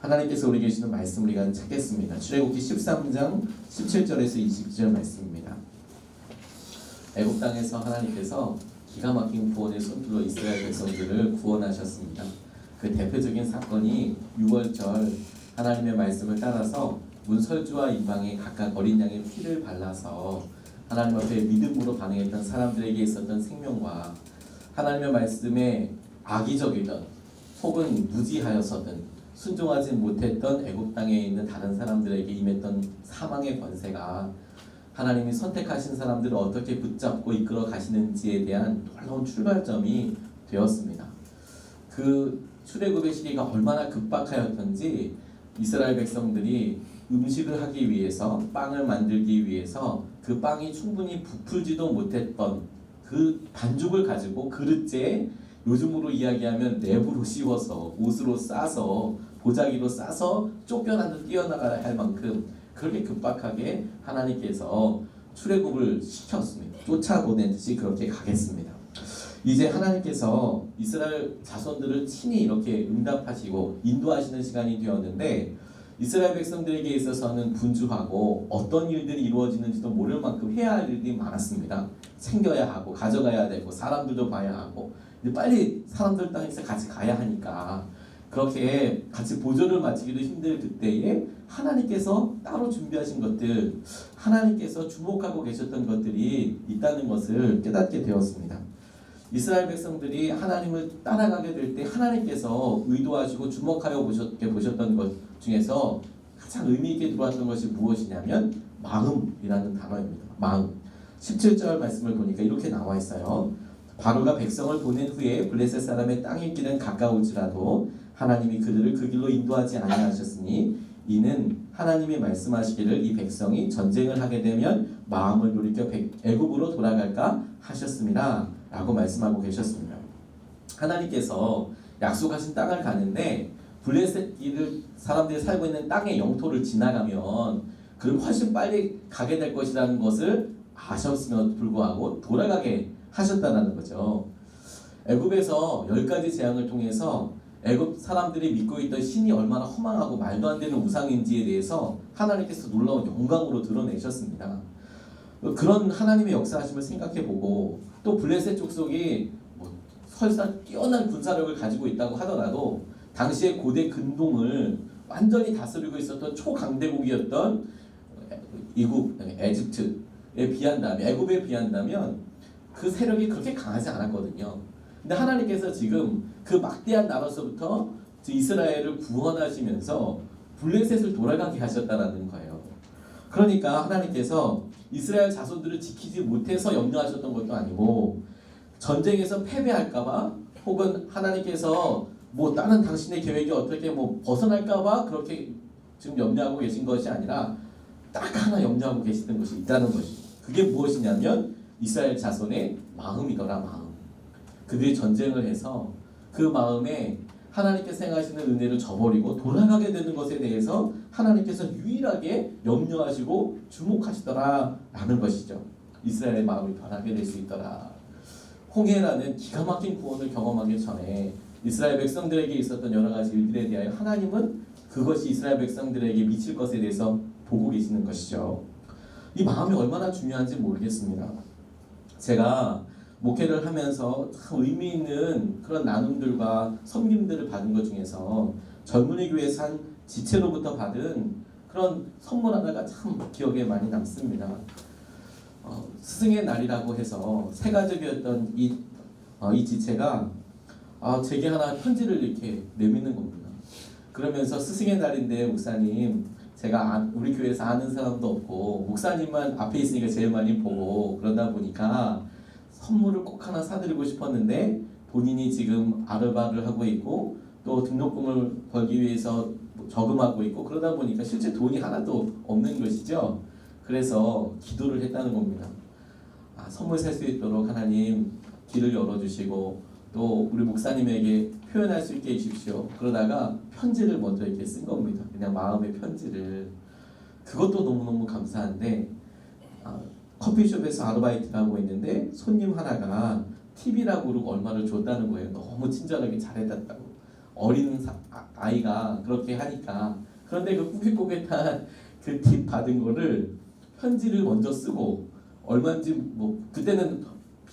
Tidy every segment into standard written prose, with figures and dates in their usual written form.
하나님께서 우리에게 주시는 말씀 우리가 찾겠습니다. 출애굽기 13장 17절에서 22절 말씀입니다. 애굽 땅에서 하나님께서 기가 막힌 구원의 손길로 이스라엘 백성들을 구원하셨습니다. 그 대표적인 사건이 6월절 하나님의 말씀을 따라서 문설주와 이방에 각각 어린 양의 피를 발라서 하나님 앞에 믿음으로 반응했던 사람들에게 있었던 생명과 하나님의 말씀에 악의적이던 혹은 무지하였었던 순종하지 못했던 애굽 땅에 있는 다른 사람들에게 임했던 사망의 권세가 하나님이 선택하신 사람들을 어떻게 붙잡고 이끌어 가시는지에 대한 놀라운 출발점이 되었습니다. 그 출애굽의 시기가 얼마나 급박하였던지 이스라엘 백성들이 음식을 하기 위해서 빵을 만들기 위해서 그 빵이 충분히 부풀지도 못했던 그 반죽을 가지고 그릇째에 요즘으로 이야기하면 랩으로 씌워서 옷으로 싸서 보자기로 싸서 쫓겨난 듯 뛰어나가야 할 만큼 그렇게 급박하게 하나님께서 출애굽을 시켰습니다. 쫓아보내듯이 그렇게 가겠습니다. 이제 하나님께서 이스라엘 자손들을 친히 이렇게 응답하시고 인도하시는 시간이 되었는데 이스라엘 백성들에게 있어서는 분주하고 어떤 일들이 이루어지는지도 모를 만큼 해야 할 일이 많았습니다. 챙겨야 하고 가져가야 되고 사람들도 봐야 하고 빨리 사람들 땅에서 같이 가야 하니까 그렇게 같이 보조를 마치기도 힘들 그때에 하나님께서 따로 준비하신 것들, 하나님께서 주목하고 계셨던 것들이 있다는 것을 깨닫게 되었습니다. 이스라엘 백성들이 하나님을 따라가게 될 때 하나님께서 의도하시고 주목하여 보셨던 것 중에서 가장 의미 있게 들어왔던 것이 무엇이냐면 마음이라는 단어입니다. 마음. 17절 말씀을 보니까 이렇게 나와 있어요. 바로가 백성을 보낸 후에 블레셋 사람의 땅의 길은 가까울지라도 하나님이 그들을 그 길로 인도하지 아니하셨으니 이는 하나님이 말씀하시기를 이 백성이 전쟁을 하게 되면 마음을 돌이켜 애굽으로 돌아갈까 하셨습니다. 라고 말씀하고 계셨습니다. 하나님께서 약속하신 땅을 가는데 블레셋 사람들이 살고 있는 땅의 영토를 지나가면 그럼 훨씬 빨리 가게 될 것이라는 것을 아셨음에도 불구하고 돌아가게 하셨다는 거죠. 애굽에서 10가지 재앙을 통해서 애굽 사람들이 믿고 있던 신이 얼마나 허망하고 말도 안 되는 우상인지에 대해서 하나님께서 놀라운 영광으로 드러내셨습니다. 그런 하나님의 역사하심을 생각해보고 또 블레셋 족속이 설사 뛰어난 군사력을 가지고 있다고 하더라도 당시에 고대 근동을 완전히 다스리고 있었던 초강대국이었던 에집트에 비한다면 애굽에 비한다면 그 세력이 그렇게 강하지 않았거든요. 근데 하나님께서 지금 그 막대한 나라로부터 이스라엘을 구원하시면서 블레셋을 돌아가게 하셨다는 거예요. 그러니까 하나님께서 이스라엘 자손들을 지키지 못해서 염려하셨던 것도 아니고 전쟁에서 패배할까봐 혹은 하나님께서 다른 당신의 계획이 어떻게 벗어날까봐 그렇게 지금 염려하고 계신 것이 아니라 딱 하나 염려하고 계시던 것이 있다는 것이죠. 그게 무엇이냐면 이스라엘 자손의 마음이더라. 마음. 그들이 전쟁을 해서 그 마음에 하나님께서 행하시는 은혜를 저버리고 돌아가게 되는 것에 대해서 하나님께서 유일하게 염려하시고 주목하시더라 라는 것이죠. 이스라엘의 마음이 변하게 될 수 있더라. 홍해라는 기가 막힌 구원을 경험하기 전에 이스라엘 백성들에게 있었던 여러 가지 일들에 대하여 하나님은 그것이 이스라엘 백성들에게 미칠 것에 대해서 보고 계시는 것이죠. 이 마음이 얼마나 중요한지 모르겠습니다. 제가 목회를 하면서 참 의미 있는 그런 나눔들과 섬김들을 받은 것 중에서 젊은이 교회에서 한 지체로부터 받은 그런 선물 하나가 참 기억에 많이 남습니다. 스승의 날이라고 해서 세 가족이었던 이 지체가 제게 하나 편지를 이렇게 내미는 겁니다. 그러면서 스승의 날인데 목사님, 제가 우리 교회에서 아는 사람도 없고 목사님만 앞에 있으니까 제일 많이 보고 그러다 보니까 선물을 꼭 하나 사드리고 싶었는데 본인이 지금 아르바를 하고 있고 또 등록금을 벌기 위해서 저금하고 있고 그러다 보니까 실제 돈이 하나도 없는 것이죠. 그래서 기도를 했다는 겁니다. 선물 살 수 있도록 하나님 길을 열어주시고 또 우리 목사님에게 표현할 수 있게 해주십시오. 그러다가 편지를 먼저 이렇게 쓴 겁니다. 그냥 마음의 편지를. 그것도 너무너무 감사한데 커피숍에서 아르바이트를 하고 있는데 손님 하나가 팁이라고 그러고 얼마를 줬다는 거예요. 너무 친절하게 잘해줬다고. 어린 아이가 그렇게 하니까. 그런데 그 꾸깃꾸깃한 그 팁 받은 거를 편지를 먼저 쓰고 얼마인지 뭐 그때는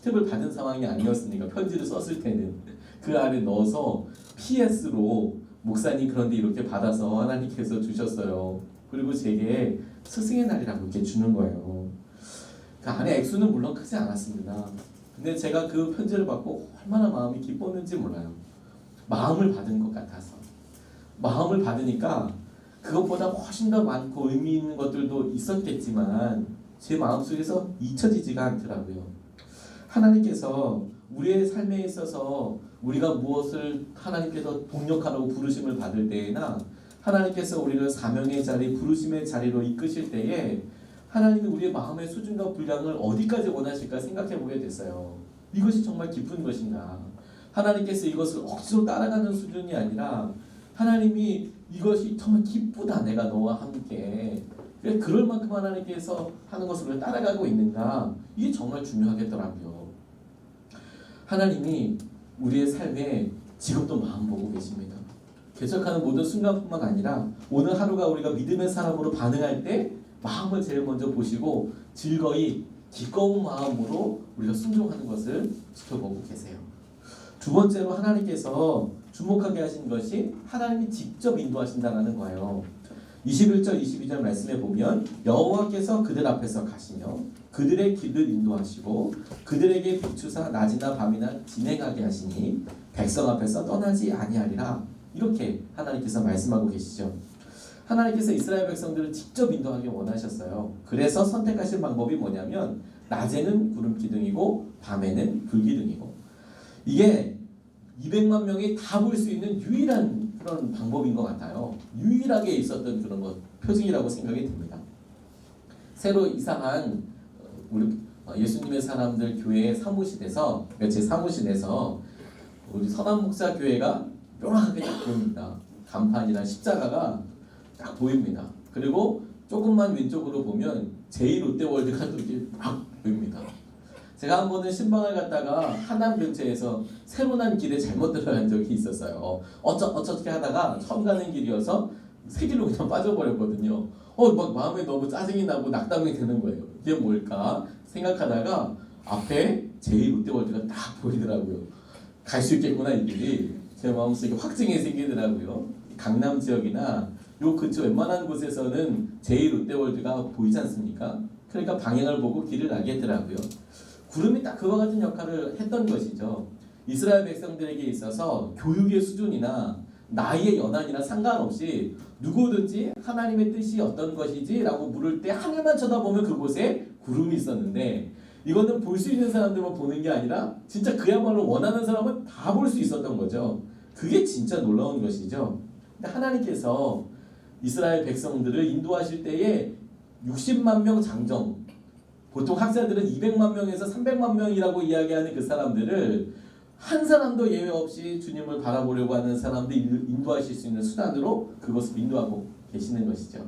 팁을 받은 상황이 아니었으니까 편지를 썼을 때는 그 안에 넣어서 PS로 목사님 그런데 이렇게 받아서 하나님께서 주셨어요. 그리고 제게 스승의 날이라고 이렇게 주는 거예요. 그 안에 액수는 물론 크지 않았습니다. 근데 제가 그 편지를 받고 얼마나 마음이 기뻤는지 몰라요. 마음을 받은 것 같아서. 마음을 받으니까 그것보다 훨씬 더 많고 의미 있는 것들도 있었겠지만 제 마음속에서 잊혀지지가 않더라고요. 하나님께서 우리의 삶에 있어서 우리가 무엇을 하나님께서 동력하라고 부르심을 받을 때에나 하나님께서 우리를 사명의 자리, 부르심의 자리로 이끄실 때에 하나님이 우리의 마음의 수준과 분량을 어디까지 원하실까 생각해 보게 됐어요. 이것이 정말 깊은 것인가? 하나님께서 이것을 억지로 따라가는 수준이 아니라 하나님이 이것이 정말 기쁘다, 내가 너와 함께. 그럴 만큼 하나님께서 하는 것을 왜 따라가고 있는가? 이게 정말 중요하겠더라고요. 하나님이 우리의 삶에 지금도 마음 보고 계십니다. 개척하는 모든 순간뿐만 아니라 오늘 하루가 우리가 믿음의 사람으로 반응할 때 마음을 제일 먼저 보시고 즐거이 기꺼운 마음으로 우리가 순종하는 것을 지켜보고 계세요. 두 번째로 하나님께서 주목하게 하신 것이 하나님이 직접 인도하신다는 거예요. 21절 22절 말씀에 보면 여호와께서 그들 앞에서 가시며 그들의 길을 인도하시고 그들에게 비추사 낮이나 밤이나 진행하게 하시니 백성 앞에서 떠나지 아니하리라. 이렇게 하나님께서 말씀하고 계시죠. 하나님께서 이스라엘 백성들을 직접 인도하기 원하셨어요. 그래서 선택하신 방법이 뭐냐면 낮에는 구름 기둥이고 밤에는 불 기둥이고, 이게 200만 명이 다 볼 수 있는 유일한 그런 방법인 것 같아요. 유일하게 있었던 그런 것 표징이라고 생각이 듭니다. 새로 이사한 우리 예수님의 사람들 교회 사무실에서 제 사무실에서 우리 선한 목사 교회가 뾰락하게 딱 보입니다. 간판이나 십자가가 딱 보입니다. 그리고 조금만 왼쪽으로 보면 제2롯데월드가 또 이렇게 막 보입니다. 제가 한 번은 신방을 갔다가 하남 근처에서 새로 난 길에 잘못 들어간 적이 있었어요. 어떻게 하다가 처음 가는 길이어서 새 길로 그냥 빠져버렸거든요. 막 마음에 너무 짜증이 나고 낙담이 되는 거예요. 이게 뭘까 생각하다가 앞에 제2롯데월드가 딱 보이더라고요. 갈 수 있겠구나 이 길이. 제 마음속에 확증이 생기더라고요. 강남 지역이나 요 근처 웬만한 곳에서는 제2롯데월드가 보이지 않습니까? 그러니까 방향을 보고 길을 알겠더라고요. 구름이 딱 그와 같은 역할을 했던 것이죠. 이스라엘 백성들에게 있어서 교육의 수준이나 나이의 연한이나 상관없이 누구든지 하나님의 뜻이 어떤 것이지 라고 물을 때 하늘만 쳐다보면 그곳에 구름이 있었는데, 이거는 볼 수 있는 사람들만 보는 게 아니라 진짜 그야말로 원하는 사람은 다 볼 수 있었던 거죠. 그게 진짜 놀라운 것이죠. 근데 하나님께서 이스라엘 백성들을 인도하실 때에 60만 명 장정, 보통 학자들은 200만 명에서 300만 명이라고 이야기하는 그 사람들을 한 사람도 예외 없이 주님을 바라보려고 하는 사람들을 인도하실 수 있는 수단으로 그것을 인도하고 계시는 것이죠.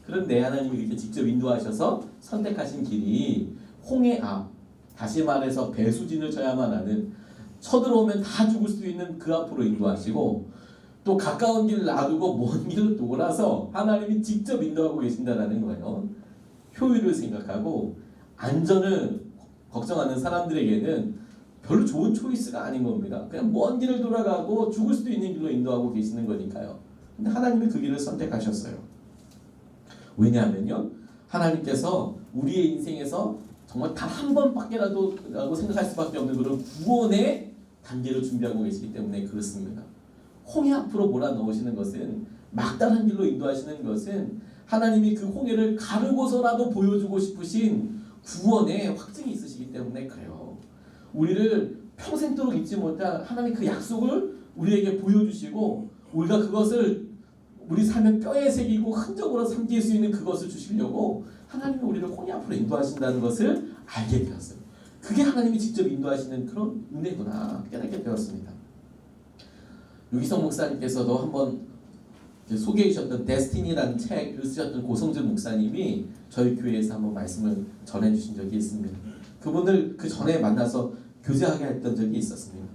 그런데 하나님이 이렇게 직접 인도하셔서 선택하신 길이 홍해 앞, 다시 말해서 배수진을 쳐야만 하는, 쳐들어오면 다 죽을 수 있는 그 앞으로 인도하시고, 또 가까운 길을 놔두고 먼 길을 돌아서 하나님이 직접 인도하고 계신다는 거예요. 효율을 생각하고 안전을 걱정하는 사람들에게는 별로 좋은 초이스가 아닌 겁니다. 그냥 먼 길을 돌아가고 죽을 수도 있는 길로 인도하고 계시는 거니까요. 근데 하나님이 그 길을 선택하셨어요. 왜냐하면요, 하나님께서 우리의 인생에서 정말 단 한 번밖에라도 라고 생각할 수밖에 없는 그런 구원의 단계를 준비하고 계시기 때문에 그렇습니다. 홍해 앞으로 몰아넣으시는 것은, 막다른 길로 인도하시는 것은 하나님이 그 홍해를 가르고서라도 보여주고 싶으신 구원의 확증이 있으시기 때문에 그래요. 우리를 평생도록 잊지 못할 하나님 그 약속을 우리에게 보여주시고, 우리가 그것을 우리 삶의 뼈에 새기고 흔적으로 삼킬 수 있는 그것을 주시려고 하나님이 우리를 홍해 앞으로 인도하신다는 것을 알게 되었어요. 그게 하나님이 직접 인도하시는 그런 은혜구나 깨닫게 되었습니다. 유기성 목사님께서도 한번 소개해 주셨던 데스티니라는 책을 쓰셨던 고성준 목사님이 저희 교회에서 한번 말씀을 전해 주신 적이 있습니다. 그분을 그 전에 만나서 교제하게 했던 적이 있었습니다.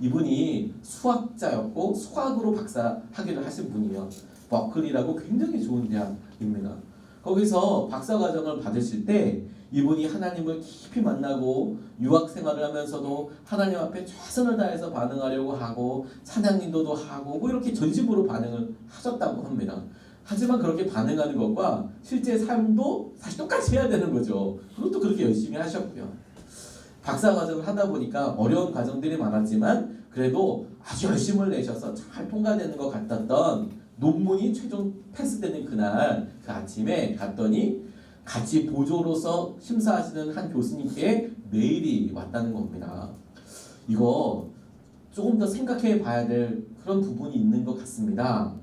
이분이 수학자였고 수학으로 박사 학위를 하신 분이에요. 버클리라고 굉장히 좋은 대학입니다. 거기서 박사 과정을 받으실 때 이분이 하나님을 깊이 만나고 유학 생활을 하면서도 하나님 앞에 최선을 다해서 반응하려고 하고 찬양 인도도 하고 뭐 이렇게 전심으로 반응을 하셨다고 합니다. 하지만 그렇게 반응하는 것과 실제 삶도 사실 똑같이 해야 되는 거죠. 그것도 그렇게 열심히 하셨고요. 박사 과정을 하다 보니까 어려운 과정들이 많았지만 그래도 아주 열심을 내셔서 잘 통과되는 것 같았던 논문이 최종 패스되는 그날 그 아침에 갔더니 같이 보조로서 심사하시는 한 교수님께 메일이 왔다는 겁니다. 이거 조금 더 생각해 봐야 될 그런 부분이 있는 것 같습니다.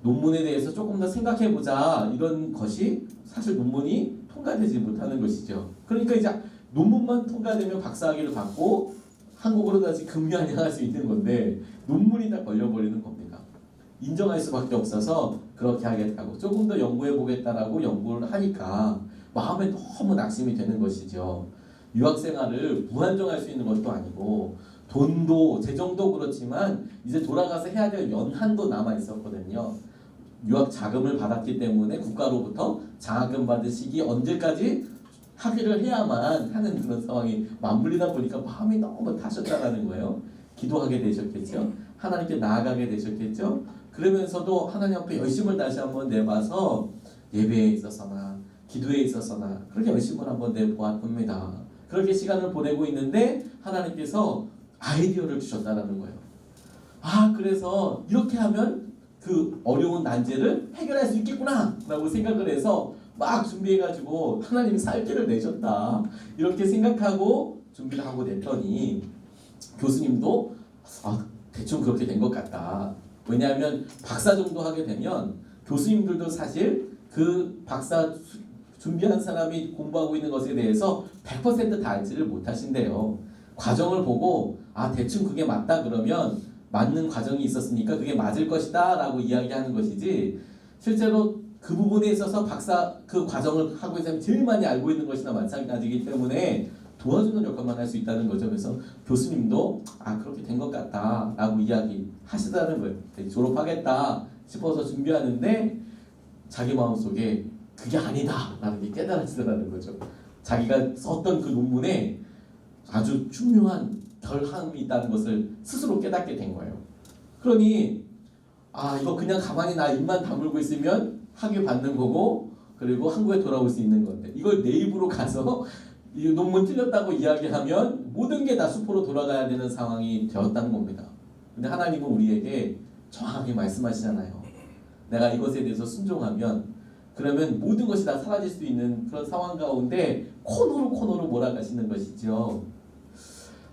논문에 대해서 조금 더 생각해 보자 이런 것이 사실 논문이 통과되지 못하는 것이죠. 그러니까 이제 논문만 통과되면 박사학위를 받고 한국으로 다시 금연향할 수 있는 건데 논문이 다 걸려버리는 겁니다. 인정할 수밖에 없어서 그렇게 하겠다고 조금 더 연구해 보겠다라고 연구를 하니까 마음에 너무 낙심이 되는 것이죠. 유학생활을 무한정할 수 있는 것도 아니고 돈도 재정도 그렇지만 이제 돌아가서 해야 될 연한도 남아 있었거든요. 유학 자금을 받았기 때문에 국가로부터 장학금 받으시기 언제까지 학위를 해야만 하는 그런 상황이 맞물리다 보니까 마음이 너무 타셨다라는 거예요. 기도하게 되셨겠죠. 하나님께 나아가게 되셨겠죠. 그러면서도 하나님 앞에 열심을 다시 한번 내봐서 예배에 있어서나 기도에 있어서나 그렇게 열심을 한번 내보았답니다. 그렇게 시간을 보내고 있는데 하나님께서 아이디어를 주셨다는 거예요. 그래서 이렇게 하면 그 어려운 난제를 해결할 수 있겠구나 라고 생각을 해서 막 준비해가지고 하나님이 살길을 내셨다 이렇게 생각하고 준비를 하고 냈더니 교수님도 대충 그렇게 된 것 같다. 왜냐하면 박사 정도 하게 되면 교수님들도 사실 그 박사 준비한 사람이 공부하고 있는 것에 대해서 100% 다 알지를 못하신대요. 과정을 보고 대충 그게 맞다 그러면 맞는 과정이 있었으니까 그게 맞을 것이다 라고 이야기하는 것이지 실제로 그 부분에 있어서 박사 그 과정을 하고 있는 사람이 제일 많이 알고 있는 것이나 마찬가지이기 때문에 도와주는 역할만 할 수 있다는 거죠. 그래서 교수님도 그렇게 된 것 같다 라고 이야기하시다는 거예요. 졸업하겠다 싶어서 준비하는데 자기 마음속에 그게 아니다 라는 게 깨달아지더라는 거죠. 자기가 썼던 그 논문에 아주 중요한 결함이 있다는 것을 스스로 깨닫게 된 거예요. 그러니 이거 그냥 가만히 나 입만 다물고 있으면 학위 받는 거고 그리고 한국에 돌아올 수 있는 건데 이걸 내 입으로 가서 이 논문 틀렸다고 이야기하면 모든 게 다 수포로 돌아가야 되는 상황이 되었다는 겁니다. 근데 하나님은 우리에게 정확하게 말씀하시잖아요. 내가 이것에 대해서 순종하면 그러면 모든 것이 다 사라질 수 있는 그런 상황 가운데 코너로 몰아가시는 것이죠.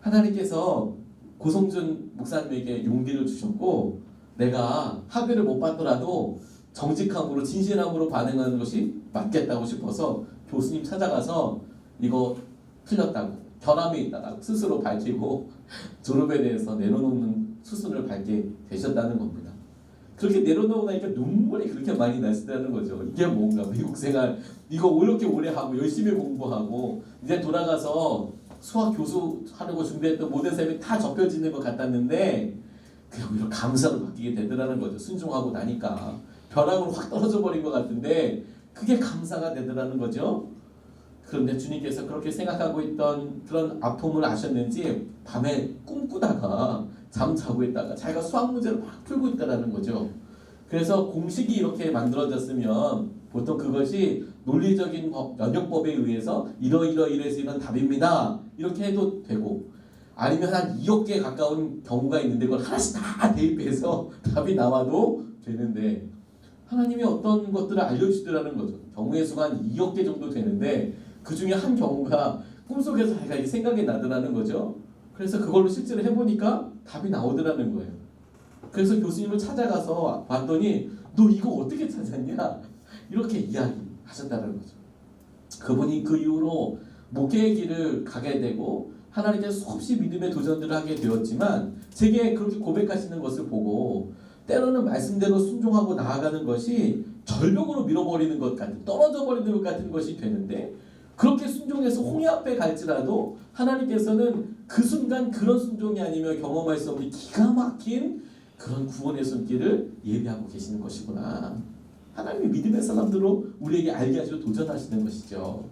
하나님께서 고성준 목사님에게 용기를 주셨고 내가 학위를 못 받더라도 정직함으로 진실함으로 반응하는 것이 맞겠다고 싶어서 교수님 찾아가서 이거 틀렸다고 결함이 있다고 스스로 밝히고 졸업에 대해서 내려놓는 수순을 밟게 되셨다는 겁니다. 그렇게 내려놓고 나니까 눈물이 그렇게 많이 나시다는 거죠. 이게 뭔가 미국 생활 이거 이렇게 오래 하고 열심히 공부하고 이제 돌아가서 수학 교수 하려고 준비했던 모든 셈이 다 접혀지는 것 같았는데 그냥 오히려 감사로 바뀌게 되더라는 거죠. 순종하고 나니까 벼락으로 확 떨어져 버린 것 같은데 그게 감사가 되더라는 거죠. 그런데 주님께서 그렇게 생각하고 있던 그런 아픔을 아셨는지 밤에 꿈꾸다가 잠자고 있다가 자기가 수학 문제를 막 풀고 있다라는 거죠. 그래서 공식이 이렇게 만들어졌으면 보통 그것이 논리적인 연역법에 의해서 이러이러이래서 이런 답입니다. 이렇게 해도 되고 아니면 한 2억 개 가까운 경우가 있는데 그걸 하나씩 다 대입해서 답이 나와도 되는데 하나님이 어떤 것들을 알려주시더라는 거죠. 경우의 수가 한 2억 개 정도 되는데 그 중에 한 경우가 꿈속에서 자기가 생각이 나더라는 거죠. 그래서 그걸로 실제로 해보니까 답이 나오더라는 거예요. 그래서 교수님을 찾아가서 봤더니 너 이거 어떻게 찾았냐? 이렇게 이야기하셨다는 거죠. 그분이 그 이후로 목회의 길을 가게 되고 하나님께 수없이 믿음의 도전들을 하게 되었지만 제게 그렇게 고백하시는 것을 보고 때로는 말씀대로 순종하고 나아가는 것이 절벽으로 밀어버리는 것 같은 떨어져 버리는 것 같은 것이 되는데 그렇게 순종해서 홍해 앞에 갈지라도 하나님께서는 그 순간 그런 순종이 아니면 경험할 수 없는 기가 막힌 그런 구원의 손길을 예비하고 계시는 것이구나. 하나님의 믿음의 사람들로 우리에게 알게 하시고 도전하시는 것이죠.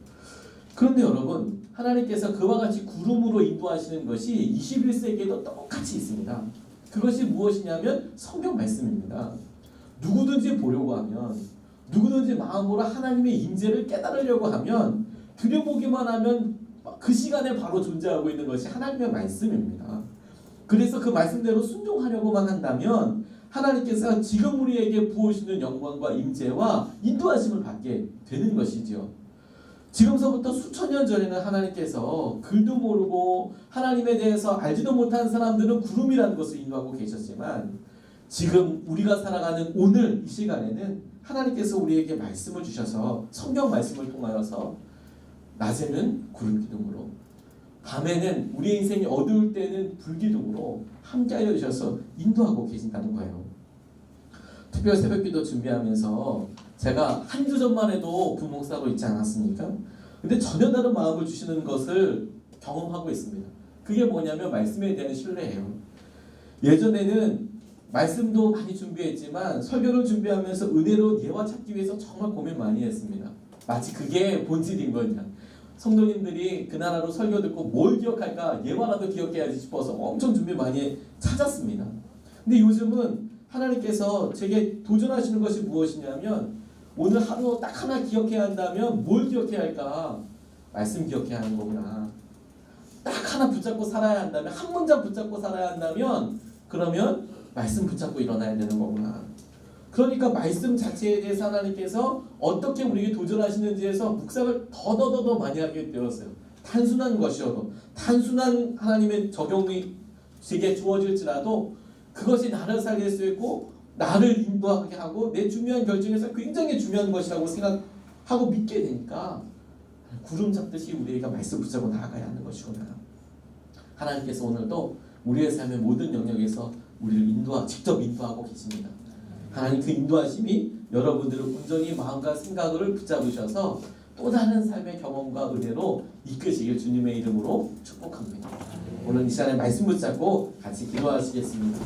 그런데 여러분, 하나님께서 그와 같이 구름으로 인도하시는 것이 21세기에도 똑같이 있습니다. 그것이 무엇이냐면 성경 말씀입니다. 누구든지 보려고 하면, 누구든지 마음으로 하나님의 임재를 깨달으려고 하면, 들여보기만 하면 그 시간에 바로 존재하고 있는 것이 하나님의 말씀입니다. 그래서 그 말씀대로 순종하려고만 한다면 하나님께서 지금 우리에게 부어주시는 영광과 임재와 인도하심을 받게 되는 것이죠. 지금서부터 수천 년 전에는 하나님께서 글도 모르고 하나님에 대해서 알지도 못한 사람들은 구름이라는 것을 인도하고 계셨지만, 지금 우리가 살아가는 오늘 이 시간에는 하나님께서 우리에게 말씀을 주셔서 성경 말씀을 통하여서 낮에는 구름 기둥으로, 밤에는 우리의 인생이 어두울 때는 불기둥으로 함께하여 주셔서 인도하고 계신다는 거예요. 특별 새벽기도 준비하면서 제가 한 주 전만 해도 부목사로 있지 않았습니까? 근데 전혀 다른 마음을 주시는 것을 경험하고 있습니다. 그게 뭐냐면 말씀에 대한 신뢰예요. 예전에는 말씀도 많이 준비했지만 설교를 준비하면서 은혜로운 예화 찾기 위해서 정말 고민 많이 했습니다. 마치 그게 본질인 거냐. 성도님들이 그 나라로 설교 듣고 뭘 기억할까, 예화라도 기억해야지 싶어서 엄청 준비 많이 찾았습니다. 근데 요즘은 하나님께서 제게 도전하시는 것이 무엇이냐면, 오늘 하루 딱 하나 기억해야 한다면 뭘 기억해야 할까? 말씀 기억해야 하는 거구나. 딱 하나 붙잡고 살아야 한다면, 한 문장 붙잡고 살아야 한다면, 그러면 말씀 붙잡고 일어나야 되는 거구나. 그러니까 말씀 자체에 대해서 하나님께서 어떻게 우리에게 도전하시는지에서 묵상을 더 많이 하게 되었어요. 단순한 것이어도, 단순한 하나님의 적용이 제게 주어질지라도 그것이 나를 살릴 수 있고 나를 인도하게 하고 내 중요한 결정에서 굉장히 중요한 것이라고 생각하고 믿게 되니까 구름 잡듯이 우리가 말씀 붙잡고 나아가야 하는 것이구나. 하나님께서 오늘도 우리의 삶의 모든 영역에서 우리를 직접 인도하고 계십니다. 하나님 그 인도하심이 여러분들을 온전히 마음과 생각을 붙잡으셔서 또 다른 삶의 경험과 은혜로 이끄시길 주님의 이름으로 축복합니다. 오늘 이 시간에 말씀 붙잡고 같이 기도하시겠습니다.